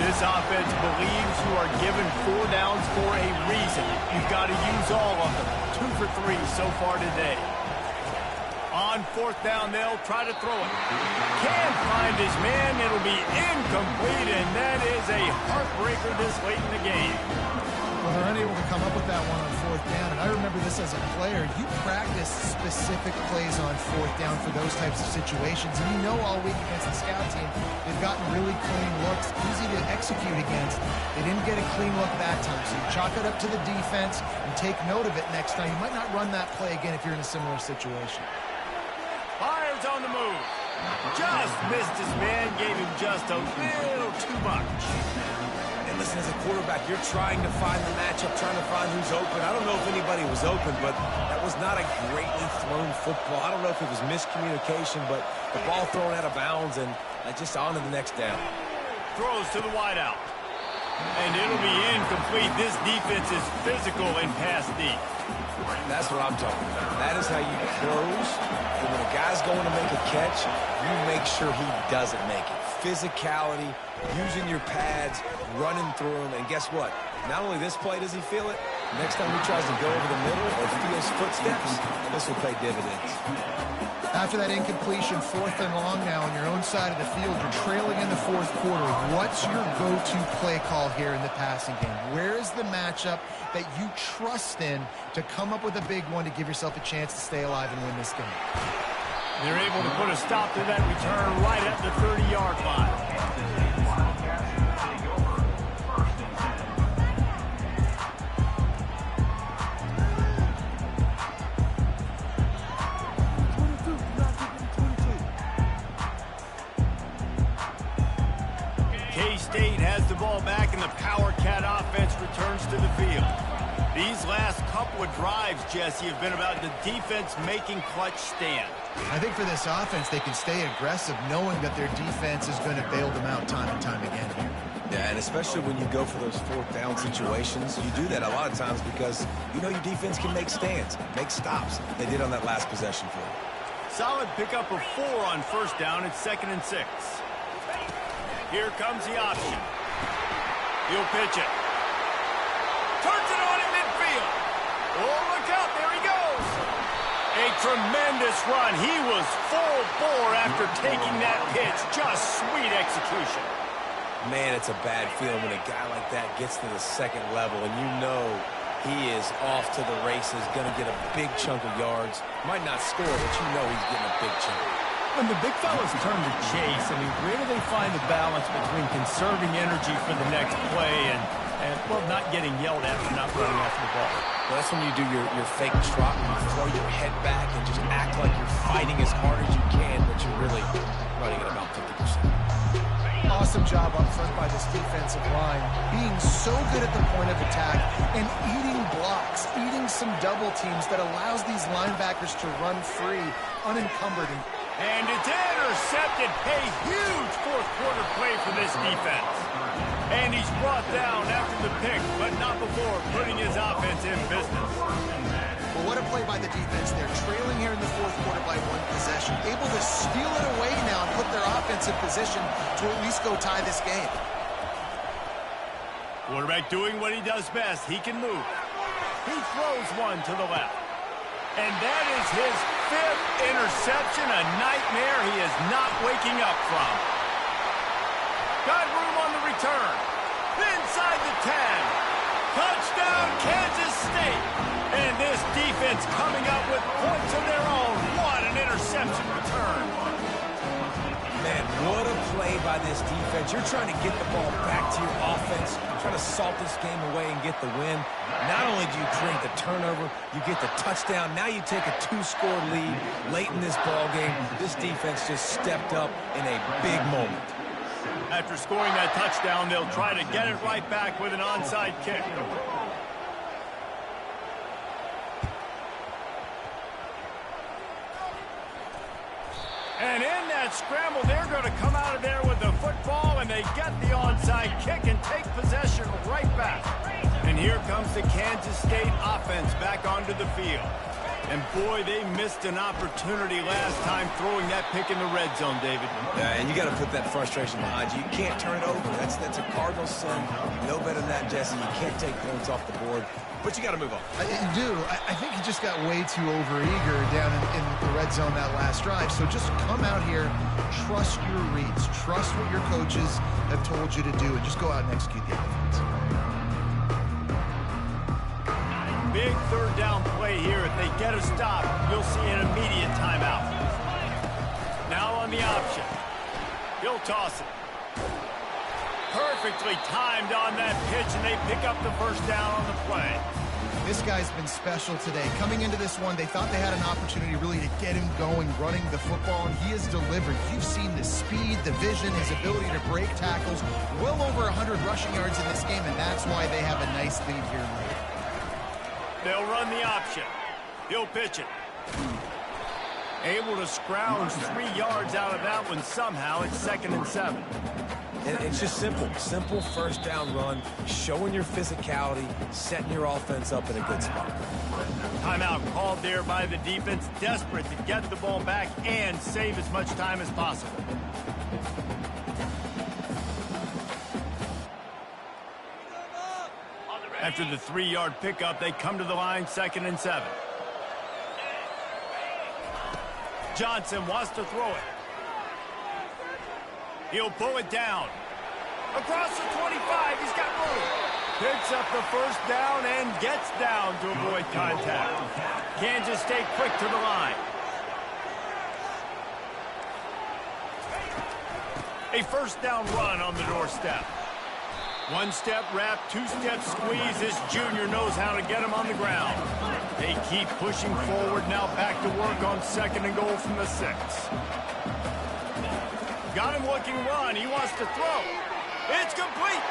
This offense believes you are given 4 downs for a reason. You've got to use all of them. 2 for 3 so far today. On 4th down, they'll try to throw it. Can't find his man. It'll be incomplete, and that is a heartbreaker this late in the game. Well, they're unable to come up with that one on 4th down, and I remember this as a player. You practice specific plays on 4th down for those types of situations, and you know all week against the scout team, they've gotten really clean looks, easy to execute against. They didn't get a clean look that time, so you chalk it up to the defense and take note of it next time. You might not run that play again if you're in a similar situation. Fires on the move. Just missed his man, gave him just a little too much. And listen, as a quarterback, you're trying to find the matchup, trying to find who's open. I don't know if anybody was open, but that was not a greatly thrown football. I don't know if it was miscommunication, but the ball thrown out of bounds and just on to the next down. Throws to the wideout. And it'll be incomplete. This defense is physical and pass deep. That's what I'm talking about. That is how you close. And when a guy's going to make a catch, you make sure he doesn't make it. Physicality, using your pads, running through them. And guess what? Not only this play does he feel it, Next time he tries to go over the middle or feels footsteps, this will pay dividends. After that incompletion, 4th and long now on your own side of the field, you're trailing in the 4th quarter. What's your go-to play call here in the passing game? Where is the matchup that you trust in to come up with a big one to give yourself a chance to stay alive and win this game? They're able to put a stop to that return right at the 30-yard line. K-State has the ball back, and the Power Cat offense returns to the field. These last couple of drives, Jesse, have been about the defense making clutch stand. I think for this offense, they can stay aggressive knowing that their defense is going to bail them out time and time again here. Yeah, and especially when you go for those 4th down situations, you do that a lot of times because you know your defense can make stands, make stops. They did on that last possession for you. Solid pickup of 4 on 1st down. It's 2nd and 6. Here comes the option. He'll pitch it. Turns it on in midfield. Oh, look out. There he goes. A tremendous run. He was full bore after taking that pitch. Just sweet execution. Man, it's a bad feeling when a guy like that gets to the 2nd level and you know he is off to the races, going to get a big chunk of yards. Might not score, but you know he's getting a big chunk. When the big fellas turn to chase, I mean, where do they find the balance between conserving energy for the next play and well, not getting yelled at for not running after the ball? Well, that's when you do your fake trot, you throw your head back and just act like you're fighting as hard as you can, but you're really running at about 50%. Awesome job up front by this defensive line, being so good at the point of attack and eating blocks, eating some double teams that allows these linebackers to run free, unencumbered. And it's intercepted. A huge 4th quarter play for this defense. And he's brought down after the pick, but not before putting his offense in business. Well, what a play by the defense. They're trailing here in the 4th quarter by 1 possession, able to steal it away now and put their offense in position to at least go tie this game. Quarterback doing what he does best. He can move. He throws one to the left. And that is his 5th interception, a nightmare he is not waking up from. Got room on the return. Inside the 10. Touchdown, Kansas State. And this defense coming up with points of their own. What an interception return. Man, what a play by this defense. You're trying to get the ball back to your offense. You're trying to salt this game away and get the win. Not only do you create the turnover, you get the touchdown. Now you take a 2-score lead late in this ball game. This defense just stepped up in a big moment. After scoring that touchdown, they'll try to get it right back with an onside kick. And in that scramble, they're going to come out of there with the football, and they get the onside kick and take possession right back. And here comes the Kansas State offense back onto the field. And boy, they missed an opportunity last time throwing that pick in the red zone, David. Yeah, and you got to put that frustration behind you. You can't turn it over. That's a Cardinal sin. No better than that, Jesse. You can't take points off the board, but you got to move on. You do. I think he just got way too overeager down in the red zone that last drive. So just come out here, trust your reads, trust what your coaches have told you to do, and just go out and execute the offense. Big 3rd down play here. If they get a stop, you'll see an immediate timeout. Now on the option. He'll toss it. Perfectly timed on that pitch, and they pick up the 1st down on the play. This guy's been special today. Coming into this one, they thought they had an opportunity really to get him going, running the football, and he has delivered. You've seen the speed, the vision, his ability to break tackles. Well over 100 rushing yards in this game, and that's why they have a nice lead here late. They'll run the option. He'll pitch it. Able to scrounge 3 yards out of that one somehow. It's 2nd and 7. And it's just simple. Simple 1st down run, showing your physicality, setting your offense up in a good spot. Timeout called there by the defense, desperate to get the ball back and save as much time as possible. After the 3-yard pickup, they come to the line, 2nd and 7. Johnson wants to throw it. He'll pull it down. Across the 25, he's got room. Picks up the first down and gets down to avoid contact. Kansas State quick to the line. A first down run on the doorstep. 1-step wrap, 2-step squeeze. This junior knows how to get him on the ground. They keep pushing forward, now back to work on 2nd and goal from the 6. Got him looking run. He wants to throw. It's complete.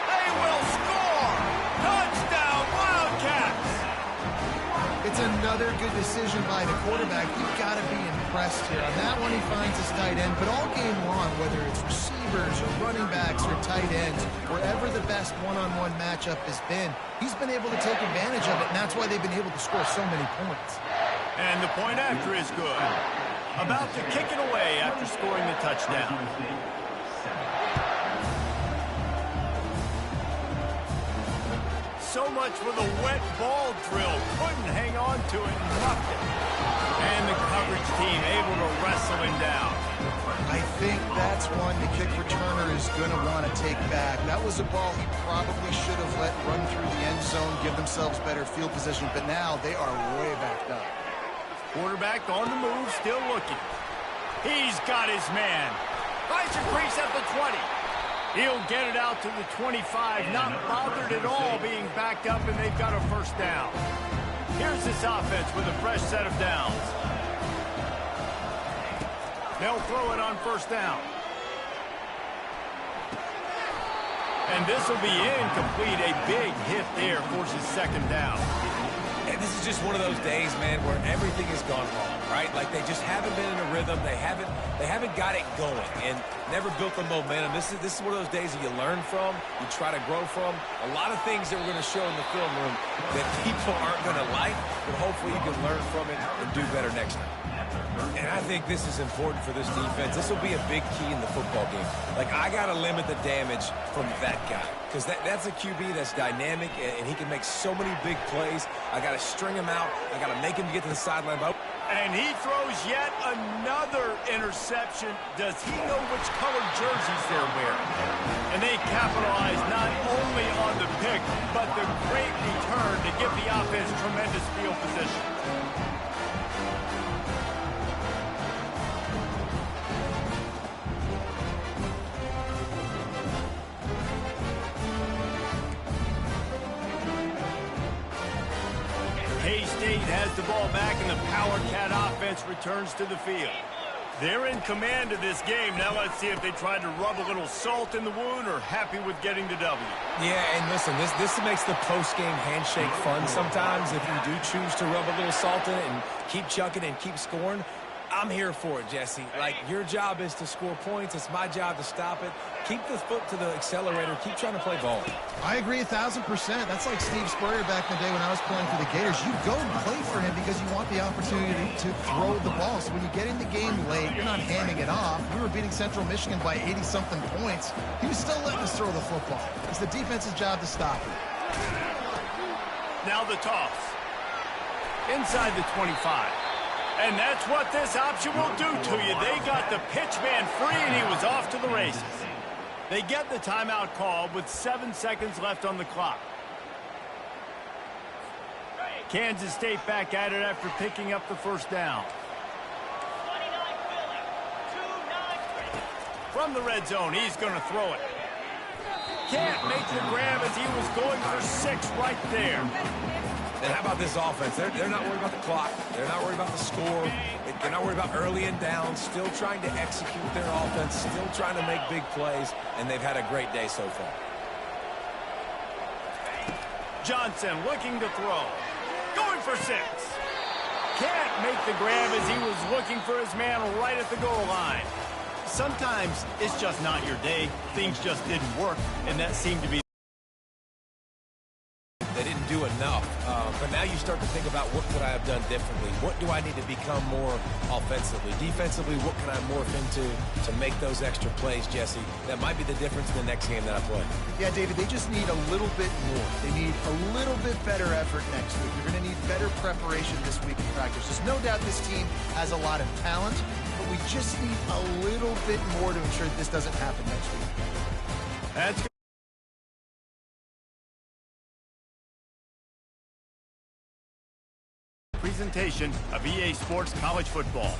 They will score. Touchdown, Wildcats. It's another good decision by the quarterback. You've got to be impressed here. On that one, he finds his tight end. But all game long, whether it's receivers or running backs or tight ends, wherever the best one-on-one matchup has been, he's been able to take advantage of it, and that's why they've been able to score so many points. And the point after is good. About to kick it away after scoring the touchdown. So much for the wet ball drill. Couldn't hang on to it and muffed it. And the coverage team able to wrestle him down. I think that's one the kick returner is going to want to take back. That was a ball he probably should have let run through the end zone, give themselves better field position, but now they are way backed up. Quarterback on the move, still looking. He's got his man. Finds a crease at the 20. He'll get it out to the 25, not bothered at all being backed up, and they've got a first down. Here's this offense with a fresh set of downs. They'll throw it on first down. And this will be incomplete. A big hit there forces 2nd down. And this is just one of those days, man, where everything has gone wrong, right? Like they just haven't been in a rhythm. They haven't got it going and never built the momentum. This is one of those days that you learn from, you try to grow from. A lot of things that we're going to show in the film room that people aren't going to like, but hopefully you can learn from it and do better next time. And I think this is important for this defense. This will be a big key in the football game. Like, I got to limit the damage from that guy because that's a QB that's dynamic, and he can make so many big plays. I got to string him out. I got to make him get to the sideline. And he throws yet another interception. Does he know which colored jerseys they're wearing? And they capitalize not only on the pick, but the great return to give the offense tremendous field position. K-State has the ball back, and the Power Cat offense returns to the field. They're in command of this game. Now let's see if they try to rub a little salt in the wound or happy with getting the W. Yeah, and listen, this makes the post-game handshake fun sometimes if you do choose to rub a little salt in it and keep chucking and keep scoring. I'm here for it, Jesse. Like, your job is to score points. It's my job to stop it. Keep the foot to the accelerator. Keep trying to play ball. I agree 1,000%. That's like Steve Spurrier back in the day when I was playing for the Gators. You go and play for him because you want the opportunity to throw the ball. So when you get in the game late, you're not handing it off. We were beating Central Michigan by 80-something points. He was still letting us throw the football. It's the defense's job to stop it. Now the toss. Inside the 25. And that's what this option will do to you. They got the pitch man free, and he was off to the races. They get the timeout called with 7 seconds left on the clock. Kansas State back at it after picking up the first down. From the red zone, he's going to throw it. Can't make the grab as he was going for 6 right there. And how about this offense? They're not worried about the clock. They're not worried about the score. They're not worried about early and down. Still trying to execute their offense. Still trying to make big plays. And they've had a great day so far. Johnson looking to throw. Going for 6. Can't make the grab as he was looking for his man right at the goal line. Sometimes it's just not your day. Things just didn't work, and that seemed to be. They didn't do enough. But now you start to think about what could I have done differently? What do I need to become more offensively? Defensively, what can I morph into to make those extra plays, Jesse? That might be the difference in the next game that I play. Yeah, David, they just need a little bit more. They need a little bit better effort next week. You're going to need better preparation this week in practice. There's no doubt this team has a lot of talent, but we just need a little bit more to ensure that this doesn't happen next week. That's presentation of EA Sports College Football.